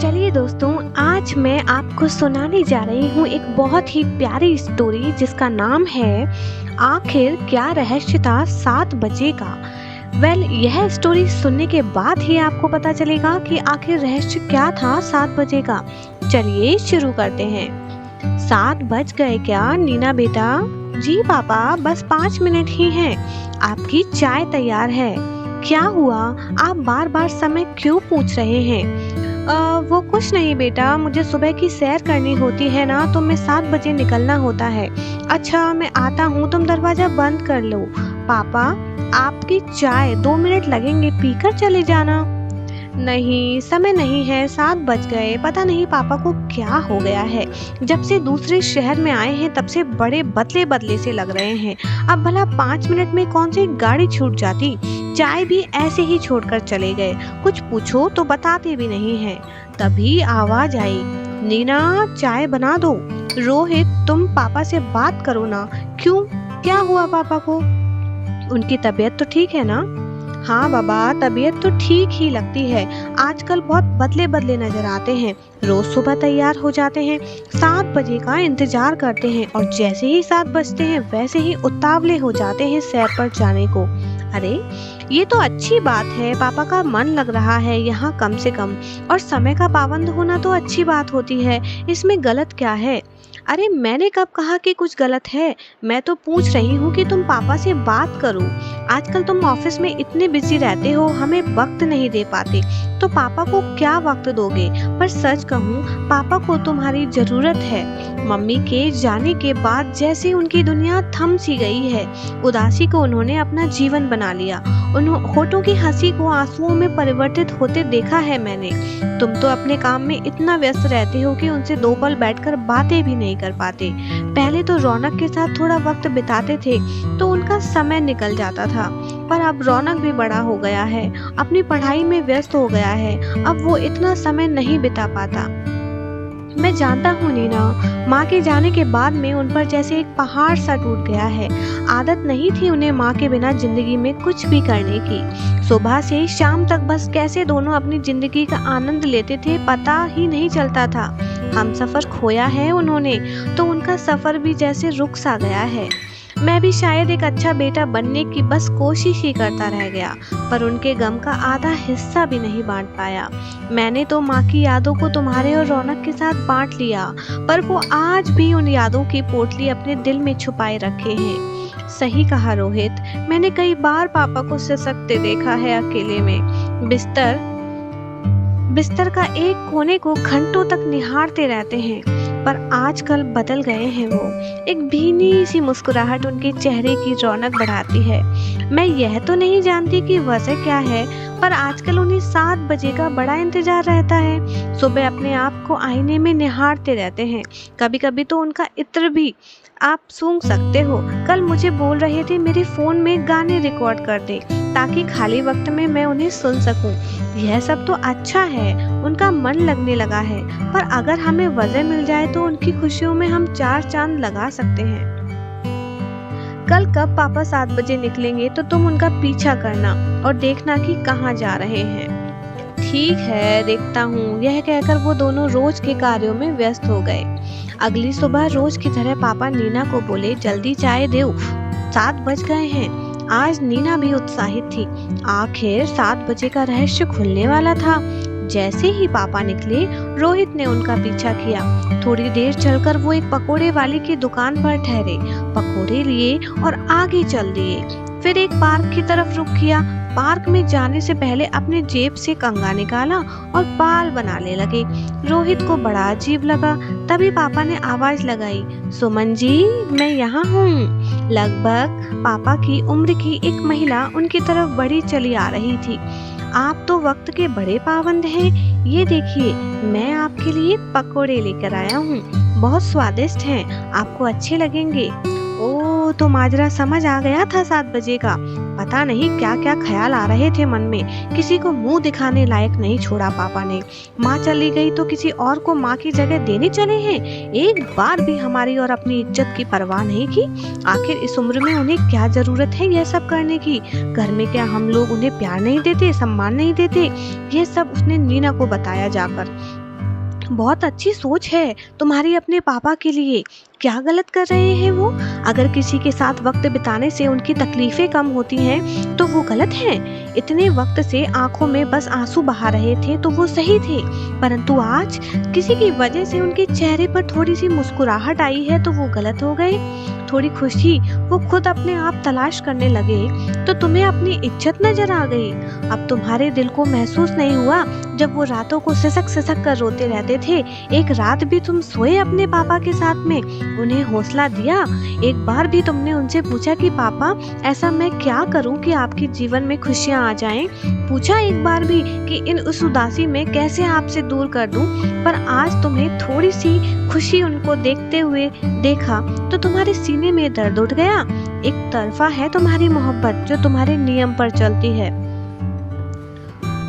चलिए दोस्तों, आज मैं आपको सुनाने जा रही हूँ एक बहुत ही प्यारी स्टोरी जिसका नाम है आखिर क्या रहस्य था 7 बजे का। यह स्टोरी सुनने के बाद ही आपको पता चलेगा कि आखिर रहस्य क्या था 7 बजे का। चलिए शुरू करते हैं। 7 बज गए क्या नीना बेटा? जी पापा, बस 5 मिनट ही हैं। आपकी चाय तैयार है। क्या हुआ, आप बार बार समय क्यों पूछ रहे हैं? वो कुछ नहीं बेटा, मुझे सुबह की सैर करनी होती है ना, तो मैं 7 बजे निकलना होता है। अच्छा मैं आता हूँ, तुम दरवाजा बंद कर लो। पापा, आपकी चाय 2 मिनट लगेंगे, पीकर चले जाना। नहीं, समय नहीं है, 7 बज गए। पता नहीं पापा को क्या हो गया है। जब से दूसरे शहर में आए हैं तब से बड़े बदले बदले से लग रहे हैं। अब भला 5 मिनट में कौन सी गाड़ी छूट जाती। चाय भी ऐसे ही छोड़कर चले गए। कुछ पूछो तो बताते भी नहीं हैं। तभी आवाज आई, नीना चाय बना दो। रोहित, तुम पापा से बात करो ना। क्यों, क्या हुआ पापा को? उनकी तबीयत तो ठीक है ना? हाँ बाबा, तबीयत तो ठीक ही लगती है। आजकल बहुत बदले बदले नजर आते हैं। रोज सुबह तैयार हो जाते हैं, 7 बजे का इंतजार करते हैं और जैसे ही 7 बजते हैं वैसे ही उतावले हो जाते हैं सैर पर जाने को। अरे ये तो अच्छी बात है, पापा का मन लग रहा है यहाँ कम से कम। और समय का पाबंद होना तो अच्छी बात होती है, इसमें गलत क्या है? अरे मैंने कब कहा कि कुछ गलत है? मैं तो पूछ रही हूँ कि तुम पापा से बात करो। आजकल तुम ऑफिस में इतने बिजी रहते हो, हमें वक्त नहीं दे पाते, तो पापा को क्या वक्त दोगे? पर सच कहूँ, पापा को तुम्हारी जरूरत है। मम्मी के जाने के बाद जैसे उनकी दुनिया थम सी गई है। उदासी को उन्होंने अपना जीवन बना लिया। उन होठों की हंसी को आंसुओं में परिवर्तित होते देखा है मैंने। तुम तो अपने काम में इतना व्यस्त रहते हो कि उनसे 2 पल बैठकर बातें भी नहीं कर पाते। पहले तो रौनक के साथ थोड़ा वक्त बिताते थे तो उनका समय निकल जाता था, पर अब रौनक भी बड़ा हो गया है, अपनी पढ़ाई में व्यस्त हो गया है, अब वो इतना समय नहीं बिता पाता। मैं जानता हूँ नीना, माँ के जाने के बाद में उन पर जैसे एक पहाड़ सा टूट गया है। आदत नहीं थी उन्हें माँ के बिना जिंदगी में कुछ भी करने की। सुबह से शाम तक बस कैसे दोनों अपनी जिंदगी का आनंद लेते थे पता ही नहीं चलता था। हम सफर खोया है उन्होंने, तो उनका सफर भी जैसे रुक सा गया है। मैं भी शायद एक अच्छा बेटा बनने की बस कोशिश ही करता रह गया, पर उनके गम का आधा हिस्सा भी नहीं बांट पाया। मैंने तो माँ की यादों को तुम्हारे और रौनक के साथ बांट लिया, पर वो आज भी उन यादों की पोटली अपने दिल में छुपाए रखे हैं। सही कहा रोहित, मैंने कई बार पापा को सिसकते देखा है अकेले में। बिस्तर का एक कोने को घंटों तक निहारते रहते हैं, पर आजकल बदल गए हैं वो। एक भीनी सी मुस्कुराहट उनके चेहरे की रौनक बढ़ाती है। मैं यह तो नहीं जानती कि वजह क्या है, पर आजकल उन्हें 7 बजे का बड़ा इंतजार रहता है। सुबह अपने आप को आईने में निहारते रहते हैं। कभी कभी तो उनका इत्र भी आप सूंघ सकते हो। कल मुझे बोल रहे थे मेरे फोन में गाने रिकॉर्ड कर दे ताकि खाली वक्त में मैं उन्हें सुन सकूं। यह सब तो अच्छा है, उनका मन लगने लगा है, पर अगर हमें वजह मिल जाए तो उनकी खुशियों में हम 4 चांद लगा सकते हैं। कल कब पापा 7 बजे निकलेंगे तो तुम उनका पीछा करना और देखना कि कहाँ जा रहे हैं। ठीक है, देखता हूँ। यह कहकर वो दोनों रोज के कार्यों में व्यस्त हो गए। अगली सुबह रोज की तरह पापा नीना को बोले, जल्दी चाय दो, 7 बज गए हैं। आज नीना भी उत्साहित थी। आखिर 7 बजे का रहस्य खुलने वाला था। जैसे ही पापा निकले, रोहित ने उनका पीछा किया। थोड़ी देर चलकर वो एक पकोड़े वाले की दुकान पर ठहरे, पकोड़े लिए और आगे चल दिए। फिर एक पार्क की तरफ रुख किया। पार्क में जाने से पहले अपने जेब से कंघा निकाला और बाल बनाने लगे। रोहित को बड़ा अजीब लगा। तभी पापा ने आवाज लगाई, सुमन जी, मैं यहाँ हूँ। लगभग पापा की उम्र की एक महिला उनकी तरफ बढ़ी चली आ रही थी। आप तो वक्त के बड़े पाबंद हैं। ये देखिए, मैं आपके लिए पकोड़े लेकर आया हूँ, बहुत स्वादिष्ट हैं, आपको अच्छे लगेंगे। ओ, तो माजरा समझ आ गया था 7 बजे का। पता नहीं क्या क्या ख्याल आ रहे थे मन में। किसी को मुंह दिखाने लायक नहीं छोड़ा पापा ने। माँ चली गई तो किसी और को माँ की जगह देने चले हैं। एक बार भी हमारी और अपनी इज्जत की परवाह नहीं की। आखिर इस उम्र में उन्हें क्या जरूरत है यह सब करने की? घर में क्या हम लोग उन्हें प्यार नहीं देते, सम्मान नहीं देते? ये सब उसने नीना को बताया जाकर। बहुत अच्छी सोच है तुम्हारी अपने पापा के लिए। क्या गलत कर रहे हैं वो? अगर किसी के साथ वक्त बिताने से उनकी तकलीफें कम होती हैं तो वो गलत है। इतने वक्त से आंखों में बस आंसू बहा रहे थे तो वो सही थे, परंतु आज किसी की वजह से उनके चेहरे पर थोड़ी सी मुस्कुराहट आई है तो वो गलत हो गए। थोड़ी खुशी वो खुद अपने आप तलाश करने लगे तो तुम्हें अपनी इज्जत नजर आ गई। अब तुम्हारे दिल को महसूस नहीं हुआ जब वो रातों को सिसक सिसक कर रोते रहते थे? एक रात भी तुम सोए अपने पापा के साथ में, उन्हें हौसला दिया? एक बार भी तुमने उनसे पूछा कि पापा ऐसा मैं क्या करूं कि आपके जीवन में खुशियां आ जाएं? पूछा एक बार भी कि इन उस उदासी में कैसे आपसे दूर कर दूं? पर आज तुम्हें थोड़ी सी खुशी उनको देखते हुए देखा तो तुम्हारे सीने में दर्द उठ गया। एक तरफा है तुम्हारी मोहब्बत जो तुम्हारे नियम पर चलती है।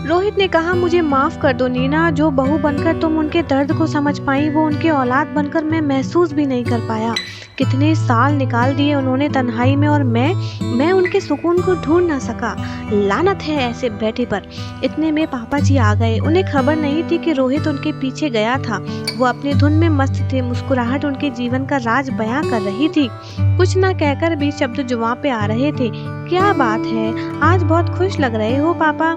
रोहित ने कहा, मुझे माफ कर दो नीना, जो बहू बनकर तुम उनके दर्द को समझ पाई वो उनके औलाद बनकर मैं महसूस भी नहीं कर पाया। कितने साल निकाल दिए उन्होंने तन्हाई में और मैं उनके सुकून को ढूंढ ना सका। लानत है ऐसे बेटे पर। इतने में पापा जी आ गए। उन्हें खबर नहीं थी कि रोहित उनके पीछे गया था। वो अपनी धुन में मस्त थे। मुस्कुराहट उनके जीवन का राज बयां कर रही थी। कुछ ना कहकर भी शब्द जुबां पे आ रहे थे। क्या बात है, आज बहुत खुश लग रहे हो पापा?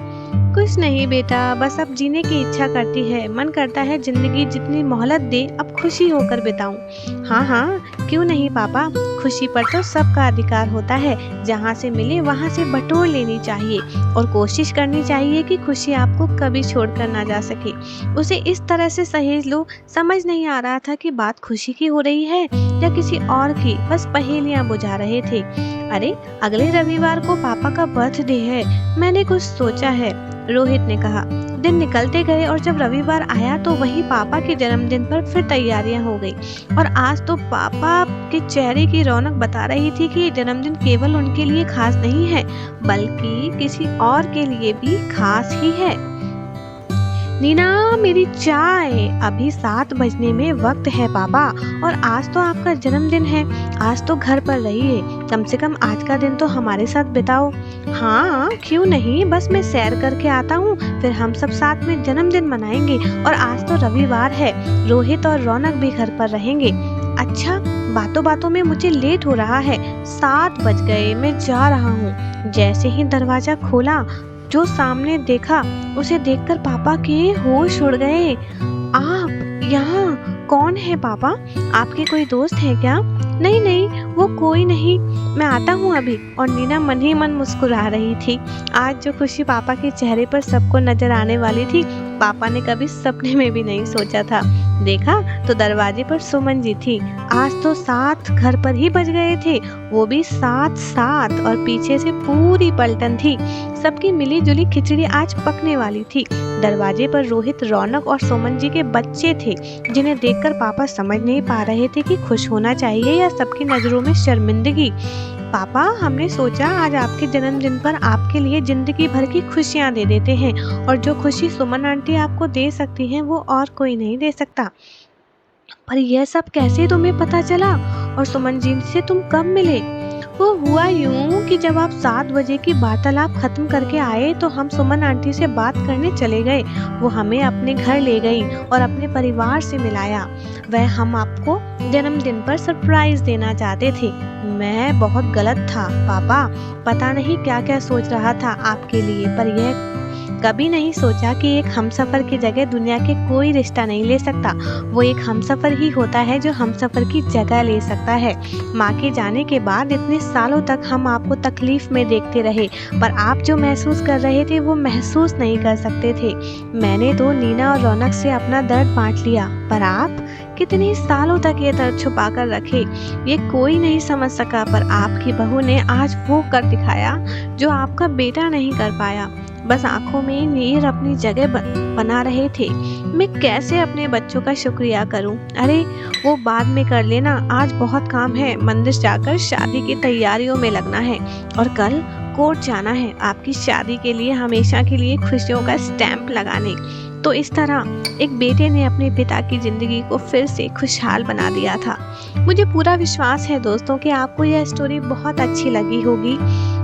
कुछ नहीं बेटा, बस अब जीने की इच्छा करती है। मन करता है जिंदगी जितनी मोहलत दे अब खुशी होकर बिताऊं। हाँ हाँ, क्यों नहीं पापा, खुशी पर तो सबका अधिकार होता है। जहाँ से मिले वहाँ से बटोर लेनी चाहिए और कोशिश करनी चाहिए कि खुशी आपको कभी छोड़कर ना जा सके। उसे इस तरह से सहेज लो। समझ नहीं आ रहा था कि बात खुशी की हो रही है या किसी और की। बस पहेलियां बुझा रहे थे। अरे अगले रविवार को पापा का बर्थडे है, मैंने कुछ सोचा है, रोहित ने कहा। दिन निकलते गए और जब रविवार आया तो वही पापा के जन्मदिन पर फिर तैयारियां हो गई। और आज तो पापा के चेहरे की रौनक बता रही थी कि ये जन्मदिन केवल उनके लिए खास नहीं है बल्कि किसी और के लिए भी खास ही है। नीना मेरी चाय। अभी 7 बजने में वक्त है पापा, और आज तो आपका जन्मदिन है। आज तो घर पर रहिए, कम से कम आज का दिन तो हमारे साथ बिताओ। हाँ क्यों नहीं, बस मैं सैर करके आता हूँ, फिर हम सब साथ में जन्मदिन मनाएंगे। और आज तो रविवार है, रोहित और रौनक भी घर पर रहेंगे। अच्छा, बातों बातों में मुझे लेट हो रहा है। 7 बज गए, मैं जा रहा हूँ। जैसे ही दरवाजा खोला, जो सामने देखा उसे देखकर पापा के होश उड़ गए। आप यहाँ? कौन है पापा? आपके कोई दोस्त है क्या? नहीं नहीं, वो कोई नहीं, मैं आता हूँ अभी। और नीना मन ही मन मुस्कुरा रही थी। आज जो खुशी पापा के चेहरे पर सबको नजर आने वाली थी, पापा ने कभी सपने में भी नहीं सोचा था। देखा तो दरवाजे पर सुमन जी थी। आज तो 7 घर पर ही बज गए थे, वो भी 7-7, और पीछे से पूरी पलटन थी। सबकी मिली जुली खिचड़ी आज पकने वाली थी। दरवाजे पर रोहित, रौनक और सुमन जी के बच्चे थे, जिन्हें देखकर पापा समझ नहीं पा रहे थे कि खुश होना चाहिए या सबकी नजरों में शर्मिंदगी। पापा, हमने सोचा आज आपके जन्मदिन पर आपके लिए जिंदगी भर की खुशियां दे देते हैं, और जो खुशी सुमन आंटी आपको दे सकती हैं वो और कोई नहीं दे सकता। पर यह सब कैसे तुम्हें पता चला? और सुमन जी से तुम कब मिले? वो हुआ यूं कि जब आप 7 बजे की वार्तालाप खत्म करके आए तो हम सुमन आंटी से बात करने चले गए। वो हमें अपने घर ले गई और अपने परिवार से मिलाया। वह हम आपको जन्मदिन पर सरप्राइज देना चाहते थे। मैं बहुत गलत था पापा, पता नहीं क्या क्या सोच रहा था आपके लिए, पर यह कभी नहीं सोचा कि एक हमसफर की जगह दुनिया के कोई रिश्ता नहीं ले सकता। वो एक हमसफर ही होता है जो हमसफर की जगह ले सकता है। माँ के जाने के बाद इतने सालों तक हम आपको तकलीफ में देखते रहे, पर आप जो महसूस कर रहे थे वो महसूस नहीं कर सकते थे। मैंने तो नीना और रौनक से अपना दर्द बांट लिया, पर आप कितने सालों तक ये दर्द छुपा कर रखे, ये कोई नहीं समझ सका। पर आपकी बहू ने आज वो कर दिखाया जो आपका बेटा नहीं कर पाया। बस आंखों में नीर अपनी जगह बना रहे थे। मैं कैसे अपने बच्चों का शुक्रिया करूं? अरे वो बाद में कर लेना, आज बहुत काम है। मंदिर जाकर शादी की तैयारियों में लगना है और कल कोर्ट जाना है आपकी शादी के लिए, हमेशा के लिए खुशियों का स्टैंप लगाने। तो इस तरह एक बेटे ने अपने पिता की जिंदगी को फिर से खुशहाल बना दिया था। मुझे पूरा विश्वास है दोस्तों कि आपको यह स्टोरी बहुत अच्छी लगी होगी।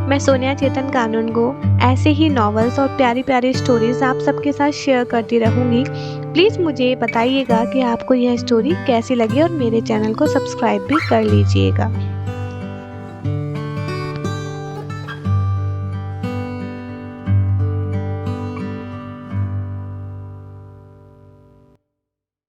मैं सोनिया चेतन कानूनगो ऐसे ही नॉवेल्स और प्यारी प्यारी स्टोरीज आप सबके साथ शेयर करती रहूँगी। प्लीज़ मुझे बताइएगा कि आपको यह स्टोरी कैसी लगी और मेरे चैनल को सब्सक्राइब भी कर लीजिएगा।